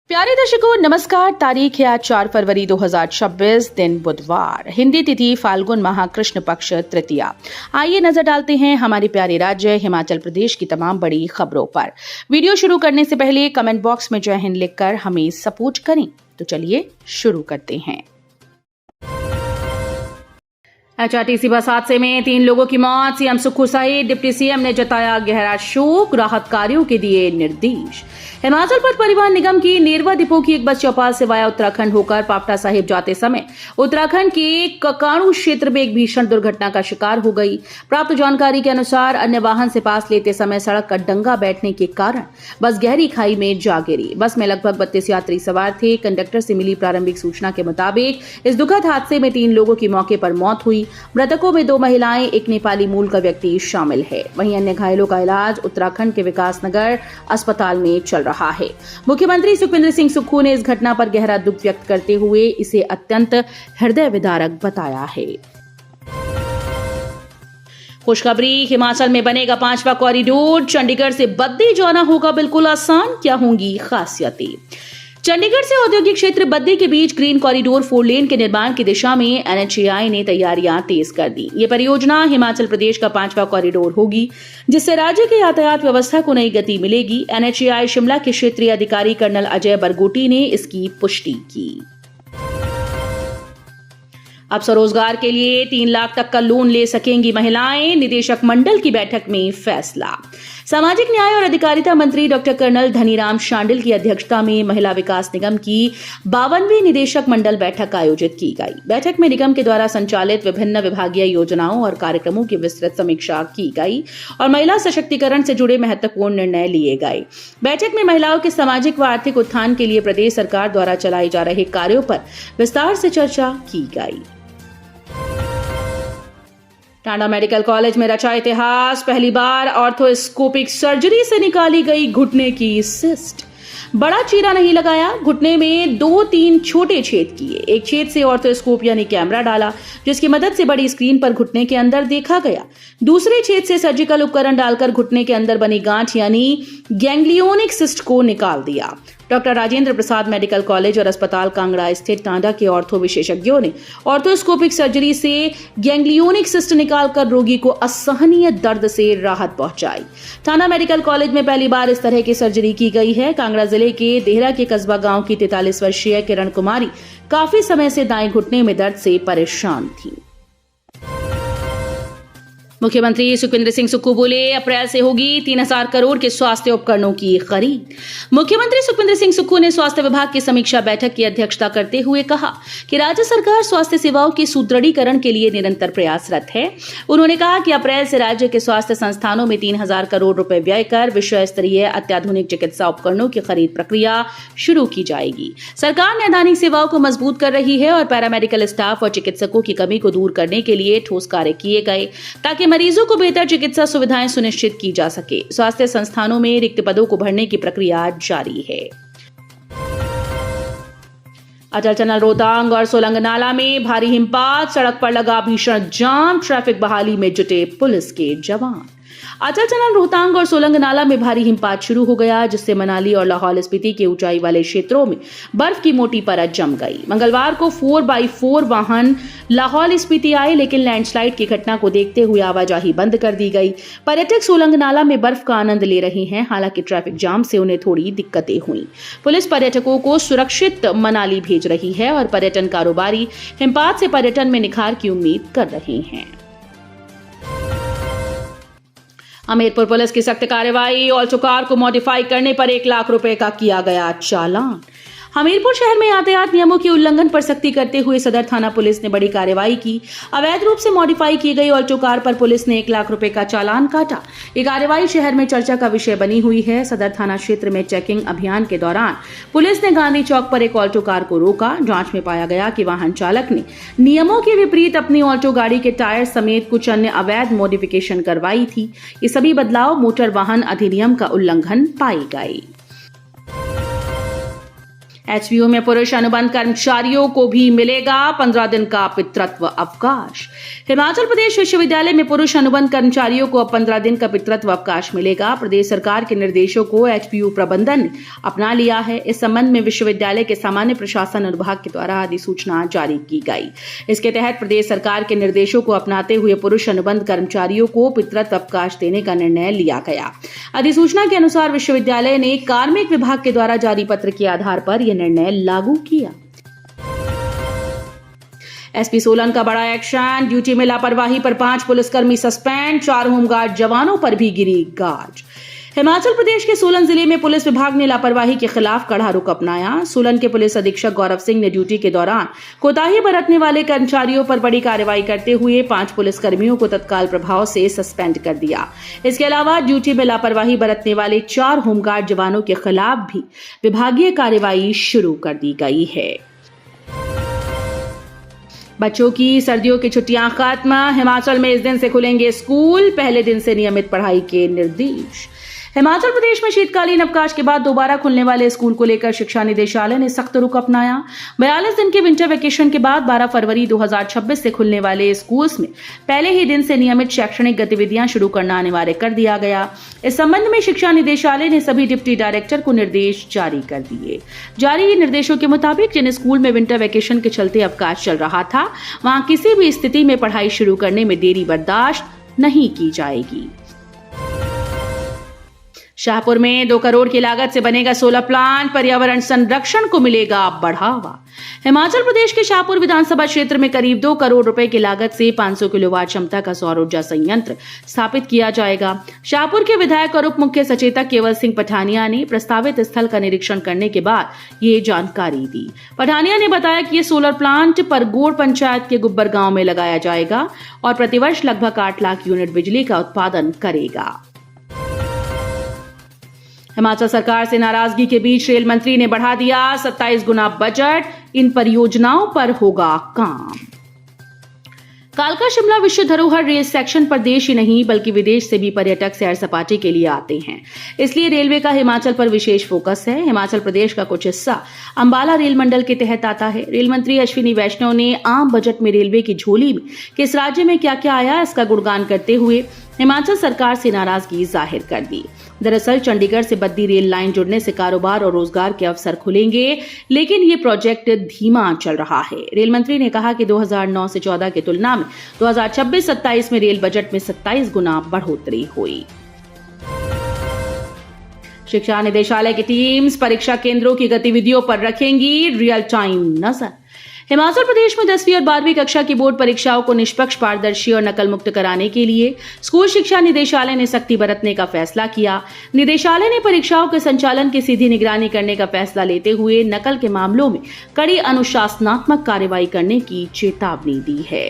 प्यारे दर्शकों नमस्कार। तारीख है आज 4 फरवरी 2026, दिन बुधवार, हिंदी तिथि फाल्गुन माह कृष्ण पक्ष तृतीया। आइए नजर डालते हैं हमारे प्यारे राज्य हिमाचल प्रदेश की तमाम बड़ी खबरों पर। वीडियो शुरू करने से पहले कमेंट बॉक्स में जय हिंद लिखकर हमें सपोर्ट करें। तो चलिए शुरू करते हैं। एचआरटीसी बस हादसे में 3 लोगों की मौत। सीएम सुक्खू सहित डिप्टी सीएम ने जताया गहरा शोक, राहत कार्यों के दिए निर्देश। हिमाचल पथ परिवहन निगम की नेरवा डिपो की एक बस चौपाल से वाया उत्तराखंड होकर पावटा साहिब जाते समय उत्तराखंड के ककाणु क्षेत्र में एक भीषण दुर्घटना का शिकार हो गई। प्राप्त जानकारी के अनुसार अन्य वाहन से पास लेते समय सड़क का डंगा बैठने के कारण बस गहरी खाई में जा गिरी। बस में लगभग 32 यात्री सवार थे। कंडक्टर से मिली प्रारंभिक सूचना के मुताबिक इस दुखद हादसे में 3 लोगों की मौके पर मौत हुई। मृतकों में 2 महिलाएं, एक नेपाली मूल का व्यक्ति शामिल है। वहीं अन्य घायलों का इलाज उत्तराखंड के विकासनगर अस्पताल में चल रहा है। मुख्यमंत्री सुखविंदर सिंह सुक्खू ने इस घटना पर गहरा दुख व्यक्त करते हुए इसे अत्यंत हृदय विदारक बताया है। खुशखबरी, हिमाचल में बनेगा 5वां कॉरिडोर। चंडीगढ़ से बद्दी जाना होगा बिल्कुल आसान। क्या होंगी खासियतें? चंडीगढ़ से औद्योगिक क्षेत्र बद्दी के बीच ग्रीन कॉरिडोर 4 लेन के निर्माण की दिशा में एनएचएआई ने तैयारियां तेज कर दी। ये परियोजना हिमाचल प्रदेश का 5वां कॉरिडोर होगी, जिससे राज्य के यातायात व्यवस्था को नई गति मिलेगी। एनएचएआई शिमला के क्षेत्रीय अधिकारी कर्नल अजय बरगोटी ने इसकी पुष्टि की। अब स्वरोजगार के लिए 3 लाख तक का लोन ले सकेंगी महिलाएं। निदेशक मंडल की बैठक में फैसला। सामाजिक न्याय और अधिकारिता मंत्री डॉक्टर कर्नल धनीराम शांडिल की अध्यक्षता में महिला विकास निगम की 52वीं निदेशक मंडल बैठक आयोजित की गई। बैठक में निगम के द्वारा संचालित विभिन्न विभागीय योजनाओं और कार्यक्रमों की विस्तृत समीक्षा की गई और महिला सशक्तिकरण से जुड़े महत्वपूर्ण निर्णय लिए गए। बैठक में महिलाओं के सामाजिक व आर्थिक उत्थान के लिए प्रदेश सरकार द्वारा चलाए जा रहे कार्यों पर विस्तार से चर्चा की गई। टांडा मेडिकल कॉलेज में रचा इतिहास। पहली बार ऑर्थोस्कोपिक सर्जरी से निकाली गई घुटने की सिस्ट। बड़ा चीरा नहीं लगाया, घुटने में 2-3 छोटे छेद किए। एक छेद से ऑर्थोस्कोप यानी कैमरा डाला, जिसकी मदद से बड़ी स्क्रीन पर घुटने के अंदर देखा गया। दूसरे छेद से सर्जिकल उपकरण डालकर घुटने के अंदर बनी गांठ यानी गैंग्लियोनिक सिस्ट को निकाल दिया। Doctor Rajendra Prasad medical college और अस्पताल कांगड़ा स्थित टांडा के ऑर्थो विशेषज्ञों ने ऑर्थोस्कोपिक सर्जरी से गैंग्लियोनिक सिस्ट निकालकर रोगी को असहनीय दर्द से राहत पहुंचाई। टांडा मेडिकल कॉलेज में पहली बार इस तरह की सर्जरी की गई है। कांगड़ा जिले के देहरा के कस्बा गांव की 43 वर्षीय किरण कुमारी काफी समय से दाएं घुटने में दर्द से परेशान थी। मुख्यमंत्री सुखविंदर सिंह सुक्खू बोले, अप्रैल से होगी 3000 करोड़ के स्वास्थ्य उपकरणों की खरीद। मुख्यमंत्री सुखविंदर सिंह सुक्खू ने स्वास्थ्य विभाग की समीक्षा बैठक की अध्यक्षता करते हुए कहा कि राज्य सरकार स्वास्थ्य सेवाओं के सुदृढ़ीकरण के लिए निरंतर प्रयासरत है। उन्होंने कहा कि अप्रैल से राज्य के स्वास्थ्य संस्थानों में 3000 करोड़ रुपए व्यय कर विश्व स्तरीय अत्याधुनिक चिकित्सा उपकरणों की खरीद प्रक्रिया शुरू की जाएगी। सरकार नैदानिक सेवाओं को मजबूत कर रही है और पैरामेडिकल स्टाफ और चिकित्सकों की कमी को दूर करने के लिए ठोस कार्य किए गए ताकि मरीजों को बेहतर चिकित्सा सुविधाएं सुनिश्चित की जा सके। स्वास्थ्य संस्थानों में रिक्त पदों को भरने की प्रक्रिया जारी है। अटल टनल रोहतांग और सोलंग नाला में भारी हिमपात, सड़क पर लगा भीषण जाम, ट्रैफिक बहाली में जुटे पुलिस के जवान। अटल टनल रोहतांग और सोलंग नाला में भारी हिमपात शुरू हो गया, जिससे मनाली और लाहौल स्पीति के ऊंचाई वाले क्षेत्रों में बर्फ की मोटी परत जम गई। मंगलवार को 4x4 वाहन लाहौल स्पीति आए, लेकिन लैंडस्लाइड की घटना को देखते हुए आवाजाही बंद कर दी गई। पर्यटक सोलंग नाला में बर्फ का आनंद ले रहे हैं, हालांकि ट्रैफिक जाम से उन्हें थोड़ी दिक्कतें हुई। पुलिस पर्यटकों को सुरक्षित मनाली भेज रही है और पर्यटन कारोबारी हिमपात से पर्यटन में निखार की उम्मीद कर रहे हैं। हमीरपुर पुलिस की सख्त कार्रवाई, ऑल्टो कार को मॉडिफाई करने पर 1 लाख रुपए का किया गया चालान। हमीरपुर शहर में यातायात नियमों के उल्लंघन पर सख्ती करते हुए सदर थाना पुलिस ने बड़ी कार्रवाई की। अवैध रूप से मॉडिफाई की गई ऑल्टो कार पर पुलिस ने 1 लाख रुपए का चालान काटा। ये कार्रवाई शहर में चर्चा का विषय बनी हुई है। सदर थाना क्षेत्र में चेकिंग अभियान के दौरान पुलिस ने गांधी चौक पर एक ऑल्टो कार को रोका। जांच में पाया गया कि वाहन चालक ने नियमों के विपरीत अपनी ऑल्टो गाड़ी के टायर समेत कुछ अन्य अवैध मॉडिफिकेशन करवाई थी। ये सभी बदलाव मोटर वाहन अधिनियम का उल्लंघन पाए गए। एचपीयू में पुरुष अनुबंध कर्मचारियों को भी मिलेगा 15 दिन का पितृत्व अवकाश। हिमाचल प्रदेश विश्वविद्यालय में पुरुष अनुबंध कर्मचारियों को अब 15 दिन का पितृत्व अवकाश मिलेगा। प्रदेश सरकार के निर्देशों को एचपीयू प्रबंधन ने अपना लिया है। इस संबंध में विश्वविद्यालय के सामान्य प्रशासन अनुभाग के द्वारा अधिसूचना जारी की गई। इसके तहत प्रदेश सरकार के निर्देशों को अपनाते हुए पुरुष अनुबंध कर्मचारियों को पितृत्व अवकाश देने का निर्णय लिया गया। अधिसूचना के अनुसार विश्वविद्यालय ने कार्मिक विभाग के द्वारा जारी पत्र के आधार पर यह निर्णय लागू किया। एसपी सोलन का बड़ा एक्शन, ड्यूटी में लापरवाही पर 5 पुलिसकर्मी सस्पेंड, 4 होमगार्ड जवानों पर भी गिरी गाज। हिमाचल प्रदेश के सोलन जिले में पुलिस विभाग ने लापरवाही के खिलाफ कड़ा रुख अपनाया। सोलन के पुलिस अधीक्षक गौरव सिंह ने ड्यूटी के दौरान कोताही बरतने वाले कर्मचारियों पर बड़ी कार्रवाई करते हुए 5 पुलिसकर्मियों को तत्काल प्रभाव से सस्पेंड कर दिया। इसके अलावा ड्यूटी में लापरवाही बरतने वाले 4 होमगार्ड जवानों के खिलाफ भी विभागीय कार्रवाई शुरू कर दी गई है। बच्चों की सर्दियों की छुट्टियां खत्म, हिमाचल में इस दिन से खुलेंगे स्कूल, पहले दिन से नियमित पढ़ाई के निर्देश। हिमाचल प्रदेश में शीतकालीन अवकाश के बाद दोबारा खुलने वाले स्कूल को लेकर शिक्षा निदेशालय ने सख्त रुख अपनाया। 42 दिन के विंटर वेकेशन के बाद 12 फरवरी 2026 से खुलने वाले स्कूल्स में पहले ही दिन से नियमित शैक्षणिक गतिविधियां शुरू करना अनिवार्य कर दिया गया। इस संबंध में शिक्षा निदेशालय ने सभी डिप्टी डायरेक्टर को निर्देश जारी कर दिए। जारी निर्देशों के मुताबिक जिन स्कूल में विंटर वेकेशन के चलते अवकाश चल रहा था, वहां किसी भी स्थिति में पढ़ाई शुरू करने में देरी बर्दाश्त नहीं की जाएगी। शाहपुर में 2 करोड़ की लागत से बनेगा सोलर प्लांट, पर्यावरण संरक्षण को मिलेगा बढ़ावा। हिमाचल प्रदेश के शाहपुर विधानसभा क्षेत्र में करीब 2 करोड़ रुपए की लागत से 500 किलोवाट क्षमता का सौर ऊर्जा संयंत्र स्थापित किया जाएगा। शाहपुर के विधायक और उप मुख्य सचेतक केवल सिंह पठानिया ने प्रस्तावित स्थल का निरीक्षण करने के बाद ये जानकारी दी। पठानिया ने बताया कि ये सोलर प्लांट परगोड़ पंचायत के गुब्बर गांव में लगाया जाएगा और प्रतिवर्ष लगभग 8 लाख यूनिट बिजली का उत्पादन करेगा। हिमाचल सरकार से नाराजगी के बीच रेल मंत्री ने बढ़ा दिया 27 गुना बजट, इन परियोजनाओं पर होगा काम। कालका शिमला विश्व धरोहर रेल सेक्शन पर देश ही नहीं बल्कि विदेश से भी पर्यटक सैर सपाटे के लिए आते हैं, इसलिए रेलवे का हिमाचल पर विशेष फोकस है। हिमाचल प्रदेश का कुछ हिस्सा अंबाला रेल मंडल के तहत आता है। रेल मंत्री अश्विनी वैष्णव ने आम बजट में रेलवे की झोली में किस राज्य में क्या क्या आया इसका गुणगान करते हुए हिमाचल सरकार से नाराजगी जाहिर कर दी। दरअसल चंडीगढ़ से बद्दी रेल लाइन जुड़ने से कारोबार और रोजगार के अवसर खुलेंगे, लेकिन ये प्रोजेक्ट धीमा चल रहा है। रेल मंत्री ने कहा कि 2009 से 14 की तुलना में 2026-27 में रेल बजट में 27 गुना बढ़ोतरी हुई। शिक्षा निदेशालय की टीम्स परीक्षा केंद्रों की गतिविधियों पर रखेंगी रियल टाइम नजर। हिमाचल प्रदेश में 10वीं और 12वीं कक्षा की बोर्ड परीक्षाओं को निष्पक्ष, पारदर्शी और नकल मुक्त कराने के लिए स्कूल शिक्षा निदेशालय ने सख्ती बरतने का फैसला किया। निदेशालय ने परीक्षाओं के संचालन की सीधी निगरानी करने का फैसला लेते हुए नकल के मामलों में कड़ी अनुशासनात्मक कार्रवाई करने की चेतावनी दी है।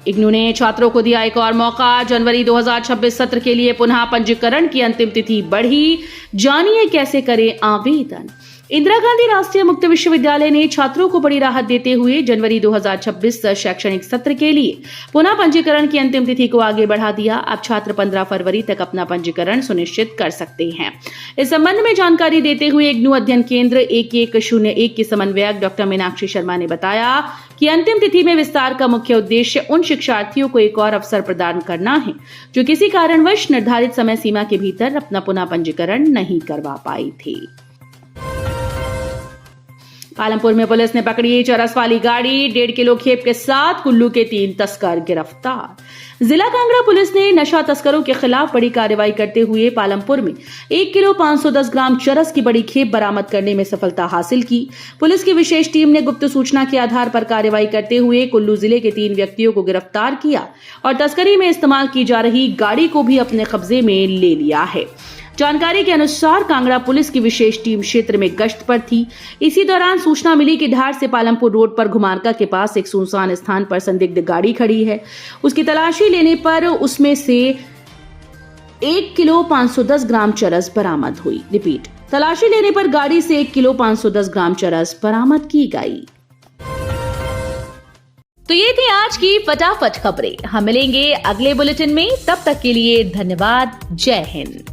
इग्नू ने छात्रों को दिया एक और मौका, जनवरी 2026 सत्र के लिए पुनः पंजीकरण की अंतिम तिथि बढ़ी, जानिए कैसे करें आवेदन। इंदिरा गांधी राष्ट्रीय मुक्त विश्वविद्यालय ने छात्रों को बड़ी राहत देते हुए जनवरी 2026 शैक्षणिक सत्र के लिए पुनः पंजीकरण की अंतिम तिथि को आगे बढ़ा दिया। अब छात्र 15 फरवरी तक अपना पंजीकरण सुनिश्चित कर सकते हैं। इस संबंध में जानकारी देते हुए इग्नू अध्ययन केंद्र 1101 की समन्वयक डॉक्टर मीनाक्षी शर्मा ने बताया कि अंतिम तिथि में विस्तार का मुख्य उद्देश्य उन शिक्षार्थियों को एक और अवसर प्रदान करना है जो किसी कारणवश निर्धारित समय सीमा के भीतर अपना पुनः पंजीकरण नहीं करवा पाए थे। पालमपुर में पुलिस ने पकड़ी चरस वाली गाड़ी, 1.5 किलो खेप के साथ कुल्लू के 3 तस्कर गिरफ्तार। जिला कांगड़ा पुलिस ने नशा तस्करों के खिलाफ बड़ी कार्रवाई करते हुए पालमपुर में 1 किलो 510 ग्राम चरस की बड़ी खेप बरामद करने में सफलता हासिल की। पुलिस की विशेष टीम ने गुप्त सूचना के आधार पर कार्रवाई करते हुए कुल्लू जिले के 3 व्यक्तियों को गिरफ्तार किया और तस्करी में इस्तेमाल की जा रही गाड़ी को भी अपने कब्जे में ले लिया है। जानकारी के अनुसार कांगड़ा पुलिस की विशेष टीम क्षेत्र में गश्त पर थी। इसी दौरान सूचना मिली कि धार से पालमपुर रोड पर घुमारका के पास एक सुनसान स्थान पर संदिग्ध गाड़ी खड़ी है। उसकी तलाशी लेने पर उसमें से 1 किलो 510 ग्राम चरस बरामद हुई। रिपीट, तलाशी लेने पर गाड़ी से 1 किलो 510 ग्राम चरस बरामद की गई। तो ये थी आज की फटाफट खबरें। हम मिलेंगे अगले बुलेटिन में, तब तक के लिए धन्यवाद। जय हिंद।